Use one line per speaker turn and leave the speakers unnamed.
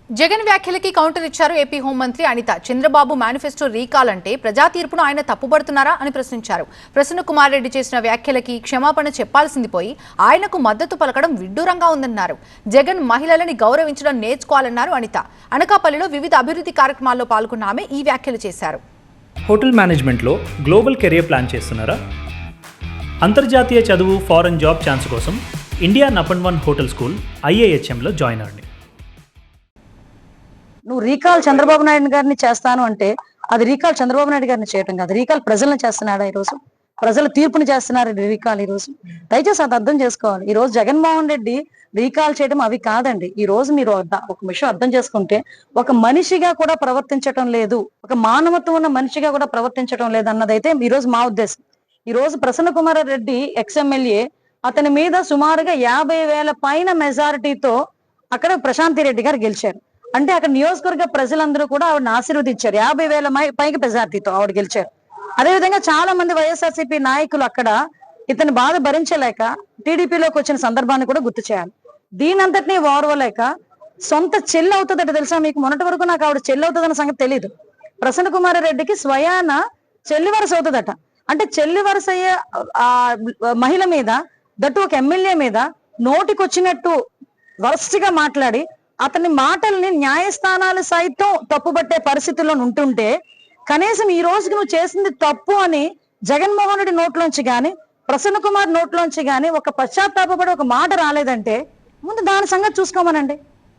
Jagan వ్యాఖ్యలకి counter ఇచ్చారు AP హోంమంత్రి Anitha. Chandrababu manifesto recall అంటే ప్రజా తీర్పును ఆయన తప్పుపడుతున్నారా అని ప్రశ్నించారు. ప్రసన్న కుమార్ రెడ్డి చేసిన వ్యాఖ్యలకి క్షమాపణ చెప్పాల్సింది పోయి ఆయనకు మద్దతు పలకడం విడ్డూరంగా ఉందన్నారు. జగన్ మహిళలని గౌరవించడం నేర్చుకోవాలన్నారు అనిత. అనకాపల్లిలో వివిధ అభివృద్ధి కార్యక్రమాల్లో పాల్గొన్న ఆమె ఈ వ్యాఖ్యలు చేశారు.
హోటల్ మేనేజ్మెంట్లో గ్లోబల్ కెరియర్ ప్లాన్ చేస్తున్నారా? అంతర్జాతీయ చదువు, ఫారెన్ జాబ్ ఛాన్స్ కోసం ఇండియా నంబర్ 1 హోటల్ స్కూల్ IIHMలో జాయిన్ అవ్వండి.
నువ్వు రీకాల్ చంద్రబాబు నాయుడు గారిని చేస్తాను అంటే అది రీకాల్ చంద్రబాబు నాయుడు గారిని చేయటం కాదు, రీకాల్ ప్రజలను చేస్తున్నాడా? ఈరోజు ప్రజల తీర్పుని చేస్తున్నారు రీకాల్. ఈరోజు దయచేసి అది అర్థం చేసుకోవాలి. ఈ రోజు జగన్మోహన్ రెడ్డి రీకాల్ చేయడం అవి కాదండి. ఈ రోజు మీరు ఒక విషయం అర్థం చేసుకుంటే, ఒక మనిషిగా కూడా ప్రవర్తించటం లేదు, ఒక మానవత్వం ఉన్న మనిషిగా కూడా ప్రవర్తించడం లేదు అన్నదైతే ఈ రోజు మా ఉద్దేశం. ఈ రోజు ప్రసన్న కుమార్ రెడ్డి ఎక్స్ఎమ్మెల్యే, అతని మీద సుమారుగా 50,000 పైన మెజారిటీతో అక్కడ ప్రశాంతి రెడ్డి గారు గెలిచారు. అంటే అక్కడ నియోజకవర్గ ప్రజలందరూ కూడా ఆవిడని ఆశీర్వదించారు. 50,000 పైకి మెజారిటీతో ఆవిడ గెలిచారు. అదేవిధంగా చాలా మంది వైఎస్ఆర్సీపీ నాయకులు అక్కడ ఇతని బాధ భరించలేక టీడీపీలోకి వచ్చిన సందర్భాన్ని కూడా గుర్తు చేయాలి. దీనంతటినీ ఓర్వలేక సొంత చెల్లి అవుతుందట తెలుసా మీకు? మొన్నటి వరకు నాకు ఆవిడ చెల్లి అవుతుందన్న సంగతి తెలియదు. ప్రసన్న కుమార్ రెడ్డికి స్వయాన చెల్లి వరుస అవుతుందట. అంటే చెల్లి వరుస అయ్యే ఆ మహిళ మీద, దట్టు ఒక ఎమ్మెల్యే మీద నోటికొచ్చినట్టు వరస్ట్గా మాట్లాడి అతని మాటల్ని న్యాయస్థానాలు సైతం తప్పుబట్టే పరిస్థితుల్లో ఉంటుంటే, కనీసం ఈ రోజుకి నువ్వు చేసింది తప్పు అని జగన్మోహన్ రెడ్డి నోట్లోంచి గాని, ప్రసన్న కుమార్ నోట్లోంచి గాని ఒక పశ్చాత్తాపపడి ఒక మాట రాలేదంటే ముందు దాని సంగతి చూసుకోమనండి.